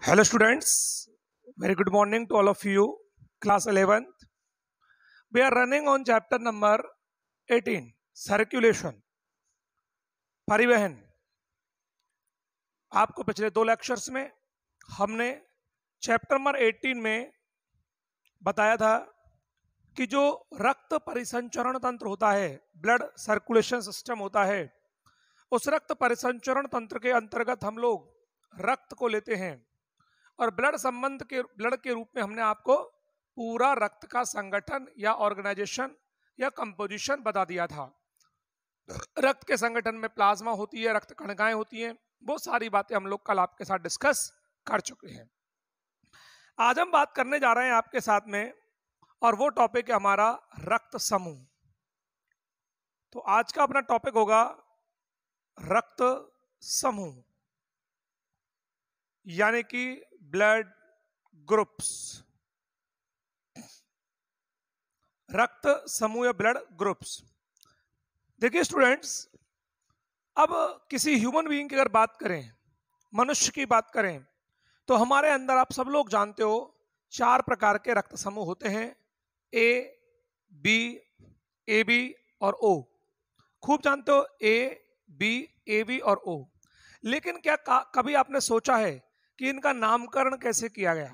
Hello students, very good morning to all of you. Class 11th. We are running on chapter number 18, Circulation, परिवहन. आपको पिछले दो lectures में हमने chapter number 18 में बताया था कि जो रक्त परिसंचरण तंत्र होता है, ब्लड सर्कुलेशन सिस्टम होता है, उस रक्त परिसंचरण तंत्र के अंतर्गत हम लोग रक्त को लेते हैं और ब्लड के रूप में हमने आपको पूरा रक्त का संगठन या ऑर्गेनाइजेशन या कंपोजिशन बता दिया था. रक्त के संगठन में प्लाज्मा होती है, रक्त कणिकाएं होती हैं, वो सारी बातें हम लोग कल आपके साथ डिस्कस कर चुके हैं. आज हम बात करने जा रहे हैं आपके साथ में, और वो टॉपिक है हमारा रक्त समूह. तो आज का अपना टॉपिक होगा रक्त समूह, यानी कि ब्लड ग्रुप्स. रक्त समूह या ब्लड ग्रुप्स. देखिए स्टूडेंट्स, अब किसी ह्यूमन बीइंग की अगर बात करें, मनुष्य की बात करें, तो हमारे अंदर आप सब लोग जानते हो 4 प्रकार के रक्त समूह होते हैं, ए, बी, ए बी और ओ. खूब जानते हो ए, बी, ए बी और ओ. लेकिन क्या कभी आपने सोचा है कि इनका नामकरण कैसे किया गया?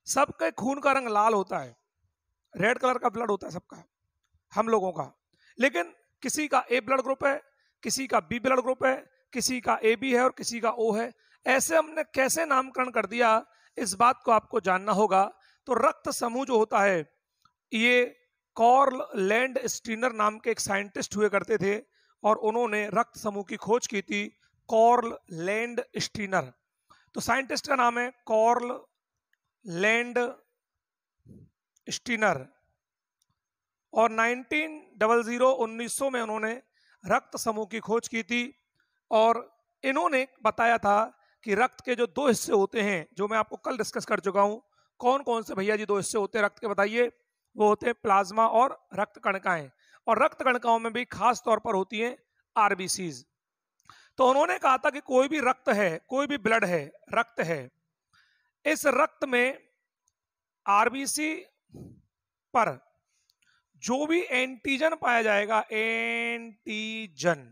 सबके खून का रंग लाल होता है, रेड कलर का ब्लड होता है सबका, हम लोगों का. लेकिन किसी का ए ब्लड ग्रुप है, किसी का बी ब्लड ग्रुप है, किसी का ए बी है और किसी का ओ है. ऐसे हमने कैसे नामकरण कर दिया, इस बात को आपको जानना होगा. तो रक्त समूह जो होता है, ये कॉर्ल लैंड स्टीनर नाम के एक साइंटिस्ट हुए करते थे और उन्होंने रक्त समूह की खोज की थी. Curl land Steiner. तो साइंटिस्ट का नाम है कॉर्ल लैंड स्टीनर, और 1900 में उन्होंने रक्त समूह की खोज की थी. और इन्होंने बताया था कि रक्त के जो 2 हिस्से होते हैं, जो मैं आपको कल डिस्कस कर चुका हूं. कौन कौन से भैया जी 2 हिस्से होते हैं रक्त के, बताइए? वो होते हैं प्लाज्मा और रक्त कणिकाएं. और रक्त कणिकाओं में भी खास तौर पर होती हैं आरबीसीज. तो उन्होंने कहा था कि कोई भी रक्त है, कोई भी ब्लड है, रक्त है, इस रक्त में आरबीसी पर जो भी एंटीजन पाया जाएगा, एंटीजन,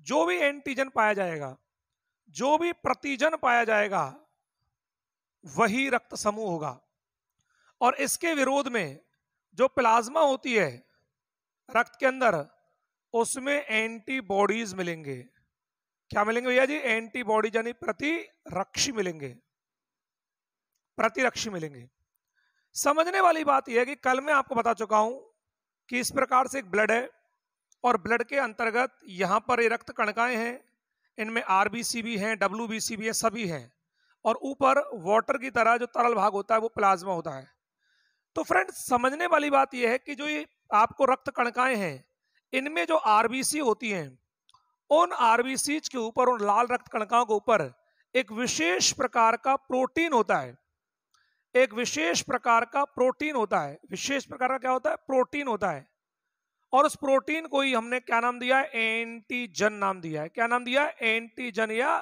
जो भी एंटीजन पाया जाएगा, जो भी प्रतिजन पाया जाएगा, वही रक्त समूह होगा. और इसके विरोध में जो प्लाज्मा होती है रक्त के अंदर, उसमें एंटीबॉडीज मिलेंगे. क्या मिलेंगे भैया जी? एंटीबॉडीज, यानी प्रतिरक्षी मिलेंगे, प्रतिरक्षी मिलेंगे. समझने वाली बात यह है कि कल मैं आपको बता चुका हूं कि इस प्रकार से एक ब्लड है, और ब्लड के अंतर्गत यहां पर ये रक्त कणिकाएं हैं, इनमें आरबीसी भी हैं, डब्ल्यूबीसी भी है, सभी हैं. और ऊपर वाटर की तरह जो तरल भाग होता है वो प्लाज्मा होता है. तो फ्रेंड्स, समझने वाली बात यह है कि जो ये आपको रक्त कणिकाएं हैं, इनमें जो आरबीसी होती हैं, उन आरबीसी के ऊपर, उन लाल रक्त कणिकाओं के ऊपर एक विशेष प्रकार का प्रोटीन होता है. एक विशेष प्रकार का प्रोटीन होता है. विशेष प्रकार का क्या होता है? प्रोटीन होता है. और उस प्रोटीन को ही हमने क्या नाम दिया है? एंटीजन नाम दिया है. क्या नाम दिया है? एंटीजन या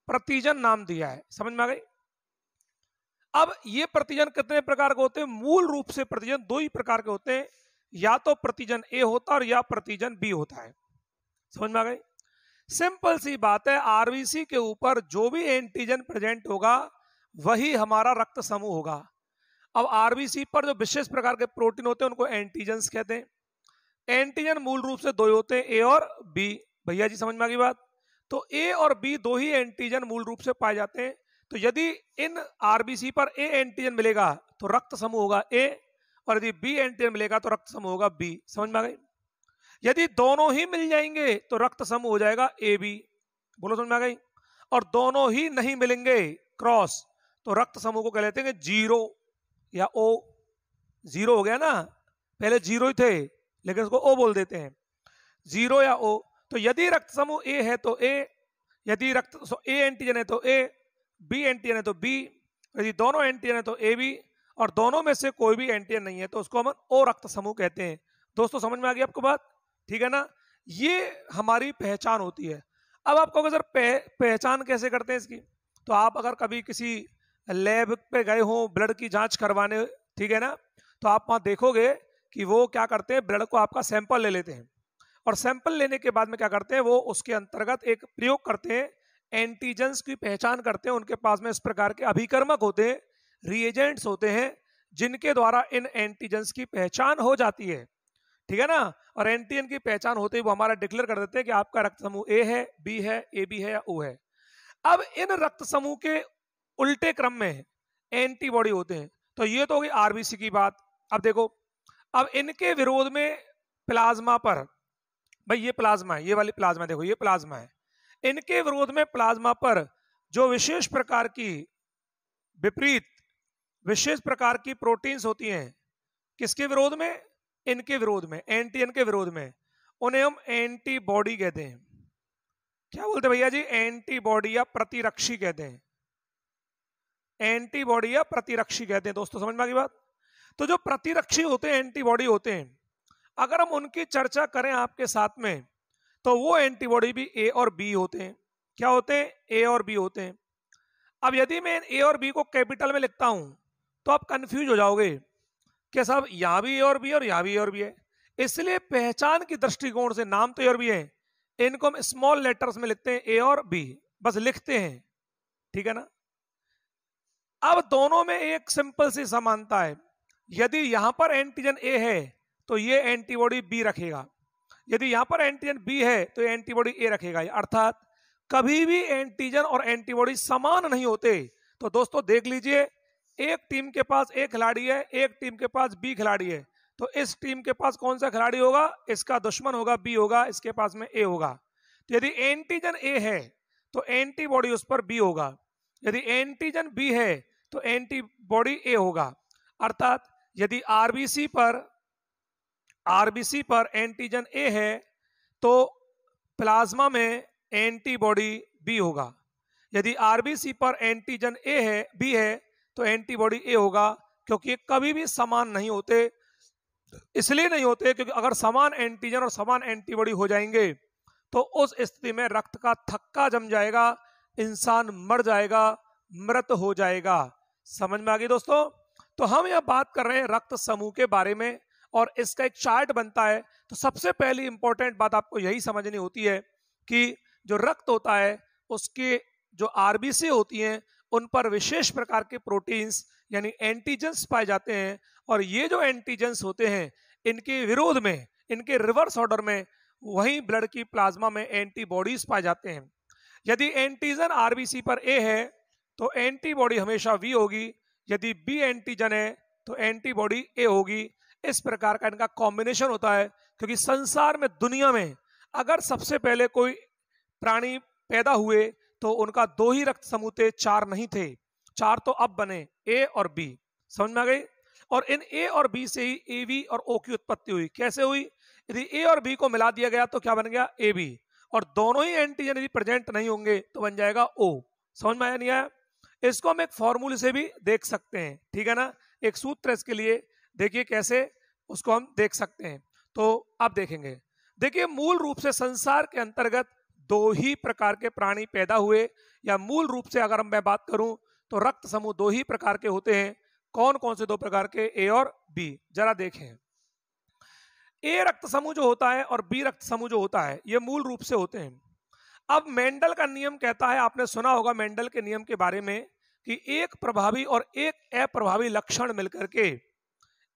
प्रतिजन नाम दिया है. समझ में आ गई? अब ये प्रतिजन कितने प्रकार के होते हैं? मूल रूप से प्रतिजन 2 ही प्रकार के होते हैं, या तो प्रतिजन ए होता है और या प्रतिजन बी होता है. समझ में आ गई? सिंपल सी बात है, आरबीसी के ऊपर जो भी एंटीजन प्रेजेंट होगा वही हमारा रक्त समूह होगा. अब आरबीसी पर जो विशेष प्रकार के प्रोटीन होते हैं उनको एंटीजन्स कहते हैं. एंटीजन मूल रूप से 2 होते हैं, ए और बी. भैया जी समझ में आ गई बात? तो ए और बी 2 ही एंटीजन मूल रूप से पाए जाते हैं. तो यदि इन आरबीसी पर ए एंटीजन मिलेगा तो रक्त समूह होगा ए, और यदि बी एंटीजन मिलेगा तो रक्त समूह होगा बी. समझ में आ गई? यदि दोनों ही मिल जाएंगे तो रक्त समूह हो जाएगा ए बी. बोलो, समझ में आ गई? और दोनों ही नहीं मिलेंगे, क्रॉस, तो रक्त समूह को कह लेते हैं 0 या ओ. 0 हो गया ना, पहले 0 ही थे लेकिन उसको ओ बोल देते हैं, 0 या ओ. तो यदि रक्त समूह ए है तो ए, यदि ए एंटीजन है तो ए, बी एंटीजन है तो बी, यदि दोनों एंटीजन है तो ए बी, और दोनों में से कोई भी एंटीजन नहीं है तो उसको हम ओ रक्त समूह कहते हैं. दोस्तों समझ में आ गई आपको बात? ठीक है ना? ये हमारी पहचान होती है. अब आप कहोगे सर पहचान कैसे करते हैं इसकी? तो आप अगर कभी किसी लैब पे गए हो ब्लड की जांच करवाने, ठीक है ना, तो आप वहां देखोगे कि वो क्या करते हैं, ब्लड को आपका सैंपल ले लेते हैं और सैंपल लेने के बाद में क्या करते हैं, वो उसके अंतर्गत एक प्रयोग करते हैं, एंटीजेंस की पहचान करते हैं। उनके पास में इस प्रकार के अभिकर्मक होते हैं, रिएजेंट्स होते हैं, जिनके द्वारा इन एंटीजेंस की पहचान हो जाती है, ठीक है ना। और एंटीजन की पहचान होते ही वो हमारा डिक्लेयर कर देते हैं कि आपका रक्त समूह ए है, बी है, ए बी है या ओ है। अब इन रक्त समूह के उल्टे क्रम में एंटीबॉडी होते हैं। तो ये तो होगी आरबीसी की बात। अब देखो, अब इनके विरोध में प्लाज्मा पर, भाई ये प्लाज्मा है, ये वाली प्लाज्मा देखो, ये प्लाज्मा है, इनके विरोध में प्लाज्मा पर जो विशेष प्रकार की विपरीत विशेष प्रकार की प्रोटीन्स होती हैं, किसके विरोध में, इनके विरोध में, एंटीजन के विरोध में, उन्हें हम एंटीबॉडी कहते हैं। क्या बोलते भैया जी, एंटीबॉडी या प्रतिरक्षी कहते हैं, एंटीबॉडी या प्रतिरक्षी कहते हैं। दोस्तों समझ में आ गई बात। तो जो प्रतिरक्षी होते हैं, एंटीबॉडी होते हैं, अगर हम उनकी चर्चा करें आपके साथ में, तो वो एंटीबॉडी भी ए और बी होते हैं। क्या होते हैं, ए और बी होते हैं। अब यदि मैं ए और बी को कैपिटल में लिखता हूं तो आप कंफ्यूज हो जाओगे कि साहब यहां भी ए और बी और यहां भी ए और बी है। इसलिए पहचान की दृष्टिकोण से नाम तो ए और बी है, इनको हम स्मॉल लेटर्स में लिखते हैं, ए और बी, बस लिखते हैं, ठीक है ना। अब दोनों में एक सिंपल सी समानता है, यदि यहां पर एंटीजन ए है तो ये एंटीबॉडी बी रखेगा, यदि यहां पर एंटीजन बी है तो ये एंटीबॉडी ए रखेगा। अर्थात कभी भी एंटीजन और एंटीबॉडी समान नहीं होते। तो दोस्तों देख लीजिए, एक टीम के पास ए खिलाड़ी है, एक टीम के पास बी खिलाड़ी है, तो इस टीम के पास कौन सा खिलाड़ी होगा, इसका दुश्मन होगा बी होगा, इसके पास में ए होगा। तो यदि एंटीजन ए है तो एंटीबॉडी उस पर बी होगा, यदि एंटीजन बी है तो एंटीबॉडी ए होगा। अर्थात यदि आरबीसी पर एंटीजन ए है तो प्लाज्मा में एंटीबॉडी बी होगा, यदि आरबीसी पर एंटीजन ए है, बी है, तो एंटीबॉडी ए होगा, क्योंकि ये कभी भी समान नहीं होते। इसलिए नहीं होते क्योंकि अगर समान एंटीजन और समान एंटीबॉडी हो जाएंगे तो उस स्थिति में रक्त का थक्का जम जाएगा, इंसान मर जाएगा, मृत हो जाएगा। समझ में आ गई दोस्तों। तो हम यह बात कर रहे हैं रक्त समूह के बारे में और इसका एक चार्ट बनता है। तो सबसे पहली इंपॉर्टेंट बात आपको यही समझनी होती है कि जो रक्त होता है उसके जो आरबीसी होती हैं उन पर विशेष प्रकार के प्रोटीन्स यानी एंटीजेंस पाए जाते हैं, और ये जो एंटीजेंस होते हैं इनके विरोध में, इनके रिवर्स ऑर्डर में वहीं ब्लड की प्लाज्मा में एंटीबॉडीज पाए जाते हैं। यदि एंटीजन आरबीसी पर ए है तो एंटीबॉडी हमेशा वी होगी, यदि बी एंटीजन है तो एंटीबॉडी ए होगी। इस प्रकार का इनका कॉम्बिनेशन होता है, क्योंकि संसार में, दुनिया में अगर सबसे पहले कोई प्राणी पैदा हुए तो उनका दो ही रक्त समूह थे, चार नहीं थे, चार तो अब बने, ए और बी। समझ में आ गई। और इन ए और बी से ही ए बी और ओ की उत्पत्ति हुई। कैसे हुई, यदि ए और बी को मिला दिया गया तो क्या बन गया, ए बी, और दोनों ही एंटीजन यदि प्रेजेंट नहीं होंगे तो बन जाएगा ओ। समझ में आया नहीं आया। इसको हम एक फॉर्मूले से भी देख सकते हैं, ठीक है ना, एक सूत्र है इसके लिए, देखिए कैसे उसको हम देख सकते हैं। तो अब देखेंगे, देखिए मूल रूप से संसार के अंतर्गत दो ही प्रकार के प्राणी पैदा हुए, या मूल रूप से अगर मैं बात करूं तो रक्त समूह दो ही प्रकार के होते हैं। कौन कौन से दो प्रकार के, ए और बी, जरा देखें। ए रक्त समूह जो होता है और बी रक्त समूह जो होता है ये मूल रूप से होते हैं। अब मेंडल का नियम कहता है, आपने सुना होगा मेंडल के नियम के बारे में, कि एक प्रभावी और एक अप्रभावी लक्षण मिलकर के,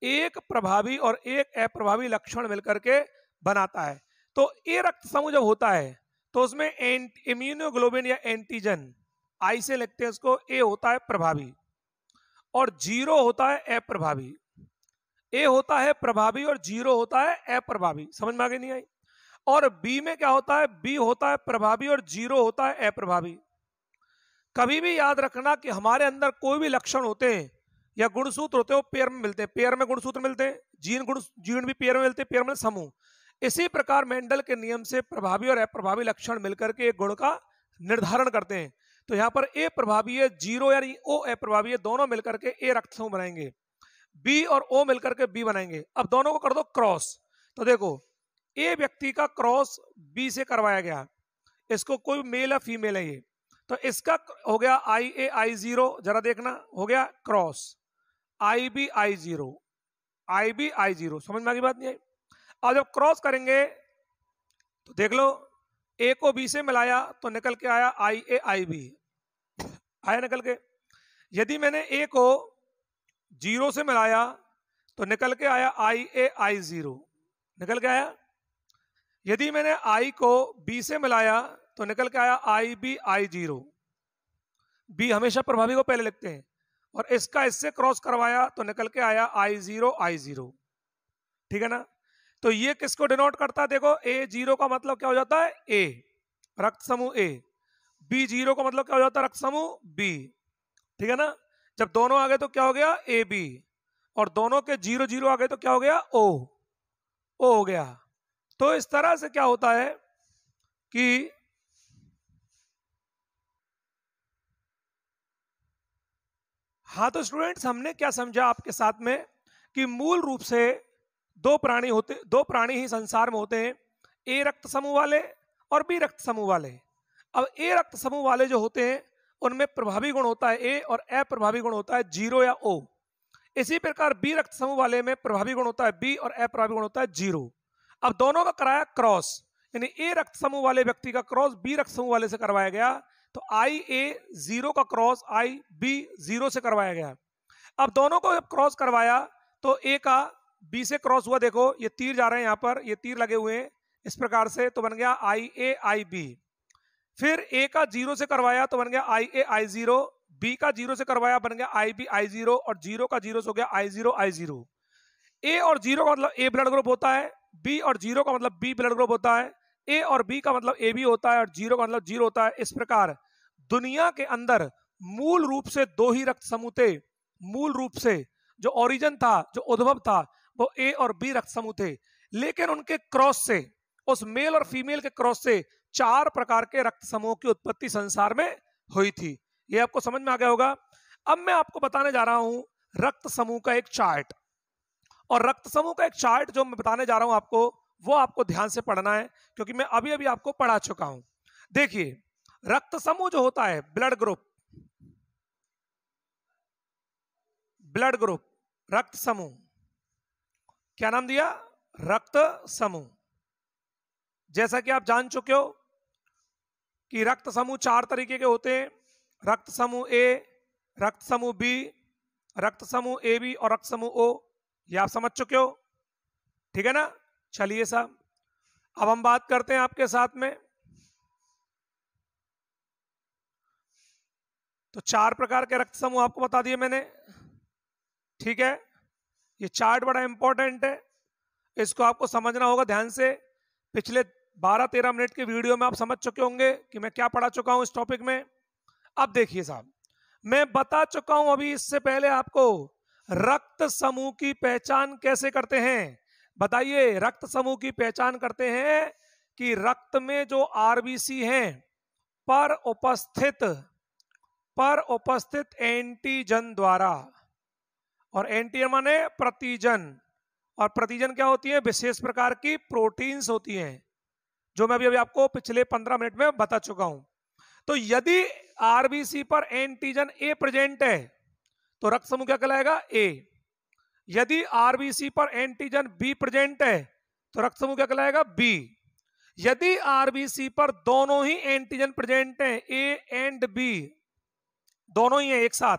एक प्रभावी और एक अप्रभावी लक्षण मिलकर के बनाता है। तो ए रक्त समूह जब होता है तो उसमें इम्यूनोग्लोबिन या एंटीजन, आई से लिखते हैं उसको, ए होता है प्रभावी और जीरो होता है अप्रभावी। ए होता है प्रभावी और जीरो होता है अप्रभावी। समझ में आगे नहीं आई। और बी में क्या होता है, बी होता है प्रभावी और जीरो होता है अप्रभावी। कभी भी याद रखना कि हमारे अंदर कोई भी लक्षण होते हैं या गुणसूत्र होते हैं वो पेयर में मिलते हैं, पेयर में गुणसूत्र मिलते हैं, जीन भी पेयर में मिलते हैं, पेयर में समूह। इसी प्रकार मेंडल के नियम से प्रभावी और अप्रभावी लक्षण मिलकर के एक गुण का निर्धारण करते हैं। तो यहाँ पर ए प्रभावी है, जीरो यानी ओ अप्रभावी है, दोनों मिलकर के ए रक्त समूह बनाएंगे, बी और ओ मिलकर के बी बनाएंगे। अब दोनों को कर दो क्रॉस, तो देखो ए व्यक्ति का क्रॉस बी से करवाया गया, इसको कोई मेल या फीमेल है ये, तो इसका हो गया IA I0, जरा देखना हो गया cross IB I0, IB I0, समझ में आ गई बात नहीं आई। अब जब क्रॉस करेंगे तो देख लो, A को B से मिलाया तो निकल के आया IA IB, आया निकल के। यदि मैंने A को 0 से मिलाया तो निकल के आया IA I0, निकल के आया। यदि मैंने I को B से मिलाया तो निकल के आया IB I0। B हमेशा प्रभावी को पहले लिखते हैं, और इसका इससे क्रॉस करवाया तो निकल के आया I0 I0, ठीक है ना। तो ये किसको डिनोट करता है, देखो A0 का मतलब क्या हो जाता है A, रक्त समूह A। B0 का मतलब क्या हो जाता है, रक्त समूह B, ठीक है ना। जब दोनों आ गए तो क्या हो गया AB, और दोनों के 0-0 आ गए तो क्या हो गया O हो गया। तो इस तरह से क्या होता है कि हाँ, तो स्टूडेंट्स हमने क्या समझा आपके साथ में कि मूल रूप से दो प्राणी ही संसार में होते हैं, A रक्त समूह वाले और B रक्त समूह वाले। अब A रक्त समूह वाले जो होते हैं उनमें प्रभावी गुण होता है A और अप्रभावी गुण होता है 0 या O। इसी प्रकार B रक्त समूह वाले में प्रभावी गुण होता है B और अप्रभावी गुण होता है 0। अब दोनों का कराया क्रॉस, यानी A रक्त समूह वाले व्यक्ति का क्रॉस B रक्त समूह वाले से करवाया गया, तो IA 0 का क्रॉस IB 0 से करवाया गया। अब दोनों को जब क्रॉस करवाया तो A का B से क्रॉस हुआ, देखो ये तीर जा रहे हैं, यहां पर ये तीर लगे हुए हैं इस प्रकार से, तो बन गया IA IB। फिर A का 0 से करवाया तो बन गया IA I0, B का 0 से करवाया बन गया IB I0, और 0 का 0 से हो गया I0 I0। A और 0 का मतलब A ब्लड ग्रुप होता है, B और 0 का मतलब B ब्लड ग्रुप होता है, A और B का मतलब AB होता है, और 0 का मतलब 0 होता है। इस प्रकार दुनिया के अंदर मूल रूप से दो ही रक्त समूह थे, मूल रूप से जो ओरिजिन था, जो उद्भव था, वो A और B रक्त समूह थे। लेकिन उनके क्रॉस से, उस मेल और फीमेल के क्रॉस से 4 प्रकार के रक्त समूह की उत्पत्ति संसार में हुई थी। ये आपको समझ में आ गया होगा। अब मैं आपको बताने जा रहा हूं रक्त समूह का एक चार्ट, और रक्त समूह का एक चार्ट जो मैं बताने जा रहा हूं आपको, वो आपको ध्यान से पढ़ना है, क्योंकि मैं अभी अभी आपको पढ़ा चुका हूं। देखिए, रक्त समूह जो होता है, ब्लड ग्रुप, ब्लड ग्रुप, रक्त समूह, क्या नाम दिया, रक्त समूह। जैसा कि आप जान चुके हो कि रक्त समूह 4 तरीके के होते हैं, रक्त समूह A, रक्त समूह B, रक्त समूह AB और रक्त समूह O। ये आप समझ चुके हो, ठीक है ना। चलिए साहब, अब हम बात करते हैं आपके साथ में। तो 4 प्रकार के रक्त समूह आपको बता दिए मैंने, ठीक है। ये चार्ट बड़ा इंपॉर्टेंट है, इसको आपको समझना होगा ध्यान से। पिछले 12-13 मिनट के वीडियो में आप समझ चुके होंगे कि मैं क्या पढ़ा चुका हूं इस टॉपिक में। अब देखिए साहब, मैं बता चुका हूं अभी इससे पहले आपको रक्त समूह की पहचान कैसे करते हैं। बताइए, रक्त समूह की पहचान करते हैं कि रक्त में जो आरबीसी हैं पर उपस्थित एंटीजन द्वारा, और एंटीजन माने प्रतिजन, और प्रतिजन क्या होती है, विशेष प्रकार की प्रोटीन्स होती हैं, जो मैं अभी आपको पिछले 15 मिनट में बता चुका हूं। तो यदि आरबीसी पर एंटीजन ए प्रेजेंट है तो रक्त समूह क्या कहलाएगा, ए। यदि आरबीसी पर एंटीजन बी प्रेजेंट है तो रक्त समूह क्या कहलाएगा, बी। यदि आरबीसी पर दोनों ही एंटीजन प्रेजेंट हैं, ए एंड बी, दोनों ही हैं एक साथ,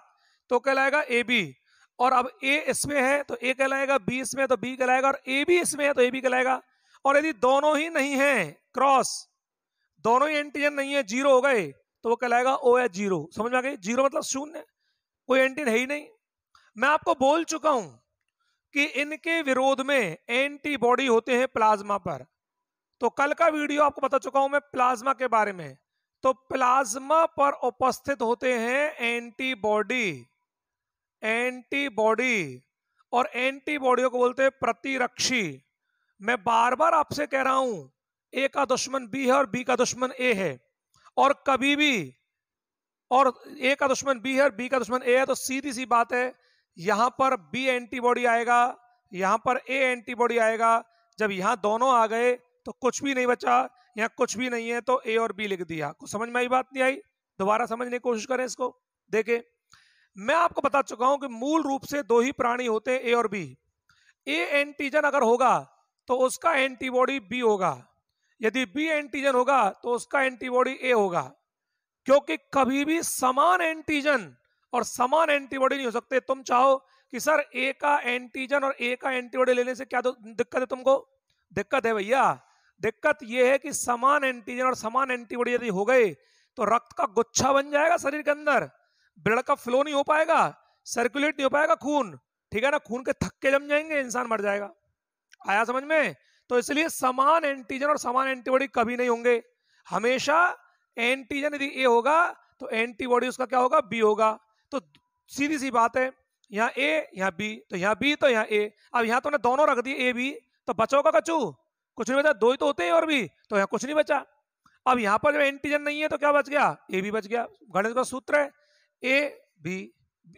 तो कहलाएगा ए बी। और अब ए इसमें है तो ए कहलाएगा, बी इसमें है तो बी कहलाएगा, और ए भी इसमें है तो ए बी कहलाएगा। और यदि दोनों ही नहीं है क्रॉस, दोनों ही एंटीजन नहीं है, 0 हो गए, तो वो कहलाएगा ओ या 0। समझ में आ गई, 0 मतलब शून्य, कोई एंटीजन है ही नहीं। मैं आपको बोल चुका हूं कि इनके विरोध में एंटीबॉडी होते हैं प्लाज्मा पर। तो कल का वीडियो आपको बता चुका हूं मैं प्लाज्मा के बारे में। तो प्लाज्मा पर उपस्थित होते हैं एंटीबॉडी, और एंटीबॉडियों को बोलते हैं प्रतिरक्षी। मैं बार बार आपसे कह रहा हूं, ए का दुश्मन बी है और बी का दुश्मन ए है, और कभी भी, और ए का दुश्मन बी है और बी का दुश्मन ए है, तो सीधी सी बात है, यहां पर बी एंटीबॉडी आएगा, यहां पर ए एंटीबॉडी आएगा। जब यहां दोनों आ गए तो कुछ भी नहीं बचा, यहां कुछ भी नहीं है तो ए और बी लिख दिया। कुछ समझ में आई बात नहीं आई, दोबारा समझने की कोशिश करें इसको। देखें, मैं आपको बता चुका हूं कि मूल रूप से दो ही प्राणी होते हैं, ए और बी। ए एंटीजन अगर होगा तो उसका एंटीबॉडी बी होगा, यदि बी एंटीजन होगा तो उसका एंटीबॉडी ए होगा, क्योंकि कभी भी समान एंटीजन और समान एंटीबॉडी नहीं हो सकते। तुम चाहो कि सर ए का एंटीजन और ए का एंटीबॉडी लेने से क्या दिक्कत है तुमको? दिक्कत है भैया। दिक्कत यह है कि समान एंटीजन और समान एंटीबॉडी यदि हो गए तो रक्त का गुच्छा बन जाएगा शरीर के अंदर, ब्लड का फ्लो नहीं हो पाएगा, सर्कुलेट नहीं हो पाएगा खून, ठीक है ना, खून के थक्के जम जाएंगे, इंसान मर जाएगा। आया समझ में? तो इसलिए समान एंटीजन और समान एंटीबॉडी कभी नहीं होंगे। हमेशा एंटीजन यदि ए होगा तो एंटीबॉडी उसका क्या होगा? बी होगा। तो सीधी सी बात है, यहाँ ए यहाँ बी, तो यहाँ बी तो यहाँ ए। अब यहाँ तो दोनों रख दिए ए बी, तो बचोगा कचू? कुछ नहीं बचा, दो ही तो होते हैं और भी, तो यहाँ कुछ नहीं बचा। अब यहाँ पर जो एंटीजन नहीं है तो क्या बच गया? ए बी बच गया। गणित का सूत्र है A B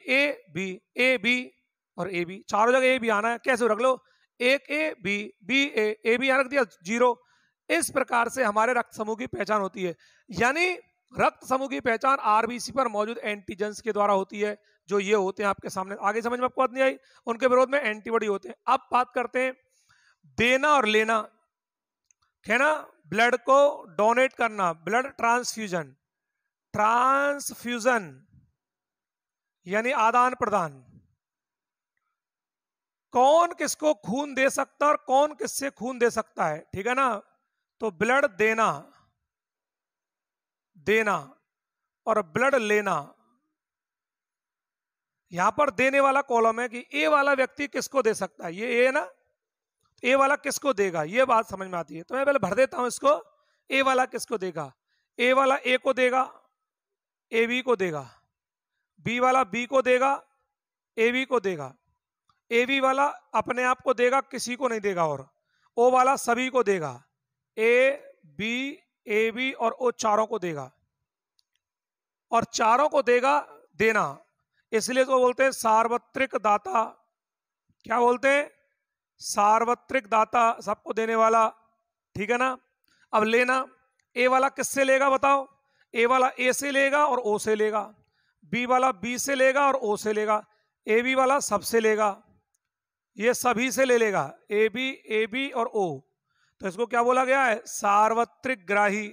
A B A B और ए बी, चारों जगह ए बी आना है। कैसे रख लो? एक A B B A B यहाँ रख दिया, जीरो। इस प्रकार से हमारे रक्त समूह की पहचान होती है। यानी रक्त समूह की पहचान आरबीसी पर मौजूद एंटीजेंस के द्वारा होती है, जो ये होते हैं आपके सामने। आगे समझ में आपको बात नहीं आई? उनके विरोध में एंटीबॉडी होते हैं। अब बात करते हैं देना और लेना, है ना, ब्लड को डोनेट करना, ब्लड ट्रांसफ्यूजन। ट्रांसफ्यूजन यानी आदान प्रदान। कौन किसको खून दे सकता है और कौन किससे खून दे सकता है, ठीक है ना? तो ब्लड देना देना और ब्लड लेना। यहां पर देने वाला कॉलम है कि ए वाला व्यक्ति किसको दे सकता है, ये ए ना, ए वाला किसको देगा, ये बात समझ में आती है। तो मैं पहले भर देता हूं इसको, ए वाला किसको देगा? ए वाला ए को देगा, ए बी को देगा। बी वाला बी को देगा, ए बी को देगा। ए बी वाला अपने आप को देगा, किसी को नहीं देगा। और ओ वाला सभी को देगा, ए बी और ओ चारों को देगा, और चारों को देगा देना। इसलिए तो बोलते हैं सार्वत्रिक दाता। क्या बोलते हैं? सार्वत्रिक दाता, सबको देने वाला, ठीक है ना। अब लेना, ए वाला किससे लेगा बताओ? ए वाला ए से लेगा और ओ से लेगा, बी वाला बी से लेगा और ओ से लेगा, ए बी वाला सबसे लेगा, ये सभी से ले लेगा, ए बी और ओ। तो इसको क्या बोला गया है? सार्वत्रिक ग्राही।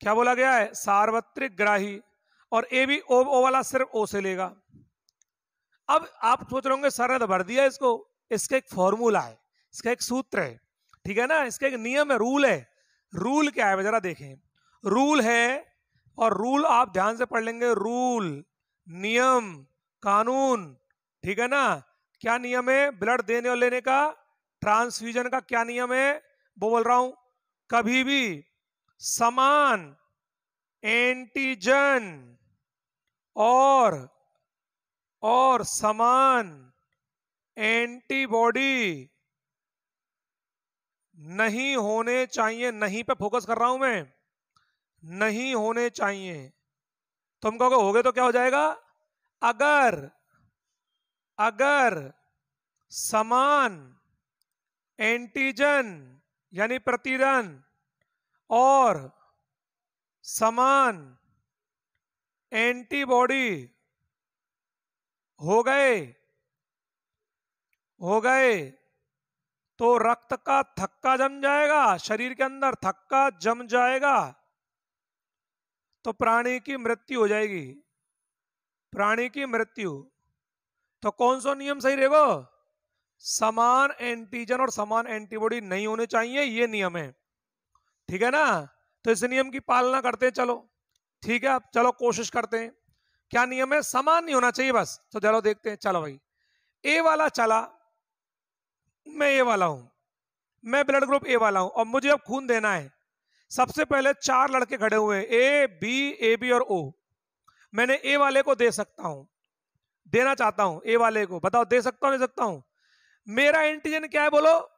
क्या बोला गया है? सार्वत्रिक ग्राही। और ए बी ओ वाला सिर्फ ओ से लेगा। अब आप सोच रहे होंगे सर ने तो भर दिया इसको, इसका एक फॉर्मूला है, इसका एक सूत्र है, ठीक है ना, इसका एक नियम है, रूल है। रूल क्या है जरा देखें। रूल है, और रूल आप ध्यान से पढ़ लेंगे, रूल, नियम, कानून, ठीक है ना। क्या नियम है ब्लड देने और लेने का? ट्रांसफ्यूजन का क्या नियम है वो बोल रहा हूं। कभी भी समान एंटीजन और समान एंटीबॉडी नहीं होने चाहिए। नहीं पे फोकस कर रहा हूं मैं, नहीं होने चाहिए। तुम कहोगे हो गए तो क्या हो जाएगा? अगर समान एंटीजन यानी प्रतिरन और समान एंटीबॉडी हो गए तो रक्त का थक्का जम जाएगा, शरीर के अंदर थक्का जम जाएगा, तो प्राणी की मृत्यु हो जाएगी, प्राणी की मृत्यु। तो कौन सा नियम सही रहेगा? समान एंटीजन और समान एंटीबॉडी नहीं होने चाहिए, ये नियम है, ठीक है ना। तो इस नियम की पालना करते हैं, चलो ठीक है। अब चलो कोशिश करते हैं। क्या नियम है? समान नहीं होना चाहिए बस। तो चलो देखते हैं। चलो भाई, ए वाला चला, मैं ए वाला हूं, मैं ब्लड ग्रुप ए वाला हूं, और मुझे अब खून देना है। सबसे पहले चार लड़के खड़े हुए हैं, ए बी और ओ। मैंने ए वाले को दे सकता हूं, देना चाहता हूं ए वाले को, बताओ दे सकता हूं नहीं सकता हूं? मेरा एंटीजन क्या है बोलो?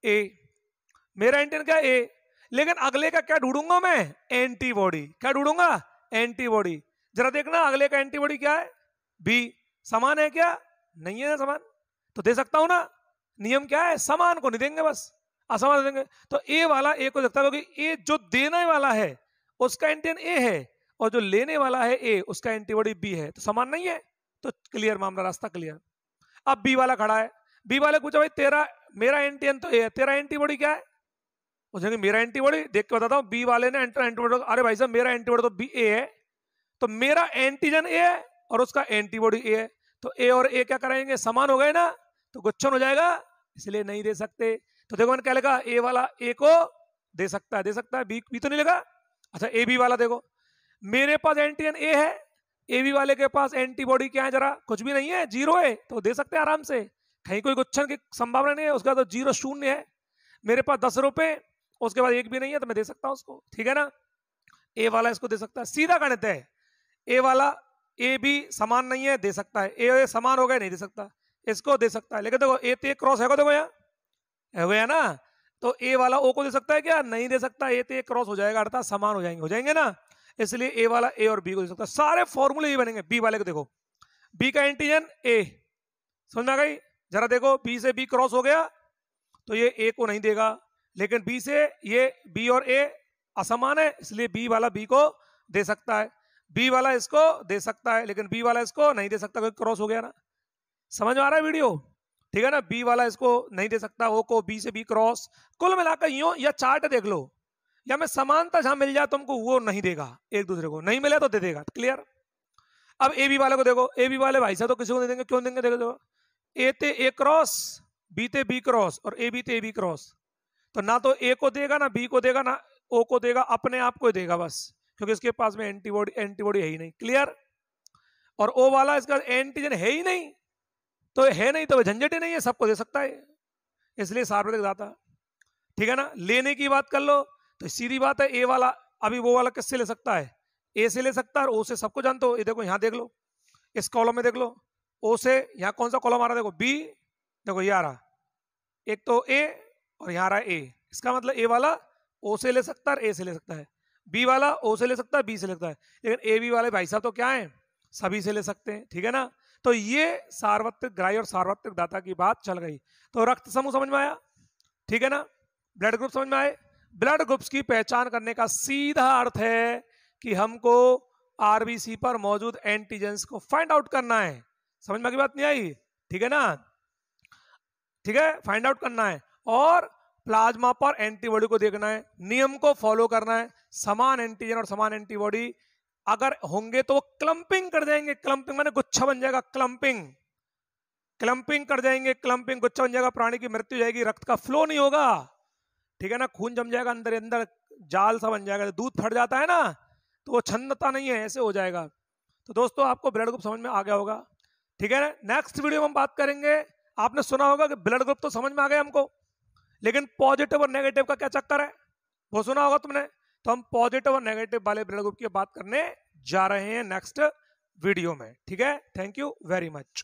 ए। मेरा एंटीजन क्या है? ए। लेकिन अगले का क्या ढूंढूंगा मैं? एंटीबॉडी। क्या ढूंढूंगा? एंटीबॉडी। जरा देखना अगले का एंटीबॉडी क्या है? बी। समान है क्या? नहीं है ना समान, तो दे सकता हूं ना। नियम क्या है? समान को नहीं देंगे, बस असमान देंगे। तो ए वाला ए को देखता है, क्योंकि ए जो देने वाला है उसका एंटीजन ए है और जो लेने वाला है ए उसका एंटीबॉडी बी है, तो समान नहीं है, तो क्लियर मामला, रास्ता क्लियर। अब बी वाला खड़ा है, बी वाले पूछा भाई तेरा मेरा एंटीजन तो ए है, तेरा एंटीबॉडी क्या है? पूछेंगे मेरा एंटीबॉडी, देख के बताता हूँ। बी वाले ने एंटीबॉडी, अरे भाई साहब मेरा एंटीबॉडी तो बी ए है, तो मेरा एंटीजन ए है और उसका एंटीबॉडी ए है, तो ए और ए क्या कराएंगे, समान हो गए ना, तो गुच्छन हो जाएगा, इसलिए नहीं दे सकते। तो देखो मैंने क्या लिखा, ए वाला ए को दे सकता है, दे सकता है, बी बी तो नहीं लगा। अच्छा ए बी वाला देखो, मेरे पास एंटीजन ए है, ए बी वाले के पास एंटीबॉडी क्या है, जरा कुछ भी नहीं है, जीरो है, तो दे सकते हैं आराम से, कहीं कोई गुच्छन की संभावना नहीं है, उसका तो जीरो शून्य है। मेरे पास 10 रुपए, उसके बाद एक भी नहीं है, तो मैं दे सकता हूं उसको, ठीक है ना। ए वाला इसको दे सकता है, सीधा गणित है। ए वाला ए बी समान नहीं है, दे सकता है, ए समान हो गए, नहीं दे सकता, इसको दे सकता है। लेकिन देखो ए ते क्रॉस है, देखो यहाँ हो गया ना, तो ए वाला ओ को दे सकता है क्या, नहीं दे सकता, ए ते क्रॉस हो जाएगा, अर्थात समान हो जाएंगे ना, इसलिए ए वाला ए और बी को दे सकता है। सारे फॉर्मूले ये बनेंगे। बी वाले को देखो, बी का एंटीजन ए, समझ में आ गई, जरा देखो बी से बी क्रॉस हो गया तो ये ए को नहीं देगा, लेकिन बी से ये बी और ए असमान है, इसलिए बी वाला बी को दे सकता है, बी वाला इसको दे सकता है, लेकिन बी वाला इसको नहीं दे सकता, क्योंकि क्रॉस हो गया ना। समझ में आ रहा है वीडियो, ठीक है ना। बी वाला इसको नहीं दे सकता, ओ को बी से बी क्रॉस, कुल मिलाकर यूं, या चार्ट देख लो, या मैं समानता जहां मिल जाए तुमको वो नहीं देगा, एक दूसरे को नहीं मिले तो दे देगा, क्लियर। अब ए बी वाले को देखो, ए बी वाले भाई साहब तो किसी को नहीं देंगे, क्यों देंगे, देखो ए ते ए क्रॉस, बी ते बी क्रॉस और ए बी ते ए बी क्रॉस, तो ना तो ए को देगा, ना बी को देगा, ना ओ को देगा, अपने आप को देगा बस, क्योंकि इसके पास में एंटीबॉडी है ही नहीं, क्लियर। और ओ वाला इसका एंटीजन है ही नहीं, तो है नहीं तो झंझट ही नहीं है, सबको दे सकता है, इसलिए सार्वत्रिक दाता, ठीक है ना। लेने की बात कर लो तो सीधी बात है, ए वाला अभी वो वाला किससे ले सकता है, ए से ले सकता है, और ओ से सबको जानते हो, ये देखो यहाँ देख लो, इस कॉलम में देख लो, ओ से यहाँ कौन सा कॉलम आ रहा है, देखो बी, देखो ये आ रहा, एक तो ए और यहाँ आ रहा है ए, इसका मतलब ए वाला ओ से ले सकता है, ए से ले सकता है, बी वाला ओ से ले सकता है, बी से ले सकता है, लेकिन ए बी वाले भाई साहब तो क्या है, सभी से ले सकते हैं, ठीक है ना। तो ये सार्वत्रिक ग्राही और सार्वत्रिक दाता की बात चल गई। तो रक्त समूह समझ में आया, ठीक है ना, ब्लड ग्रुप समझ में आए। ब्लड ग्रुप्स की पहचान करने का सीधा अर्थ है कि हमको आरबीसी पर मौजूद एंटीजेंस को फाइंड आउट करना है। समझ में की बात नहीं आई, ठीक है ना, ठीक है, फाइंड आउट करना है, और प्लाज्मा पर एंटीबॉडी को देखना है, नियम को फॉलो करना है, समान एंटीजन और समान एंटीबॉडी अगर होंगे तो वो क्लंपिंग कर जाएंगे, क्लंपिंग माने गुच्छा बन जाएगा, क्लंपिंग क्लंपिंग कर जाएंगे, क्लंपिंग गुच्छा बन जाएगा, प्राणी की मृत्यु हो जाएगी, रक्त का फ्लो नहीं होगा, ठीक है ना, खून जम जाएगा अंदर अंदर, जाल सा बन जाएगा, दूध फट जाता है ना, तो वो छन्नता नहीं है, ऐसे हो जाएगा। तो दोस्तों आपको ब्लड ग्रुप समझ में आ गया होगा, ठीक है ना। नेक्स्ट वीडियो में हम बात करेंगे, आपने सुना होगा कि ब्लड ग्रुप तो समझ में आ गया हमको, लेकिन पॉजिटिव और नेगेटिव का क्या चक्कर है वो सुना होगा तुमने, तो हम पॉजिटिव और नेगेटिव वाले ब्लड ग्रुप की बात करने जा रहे हैं नेक्स्ट वीडियो में, ठीक है। Thank you very much.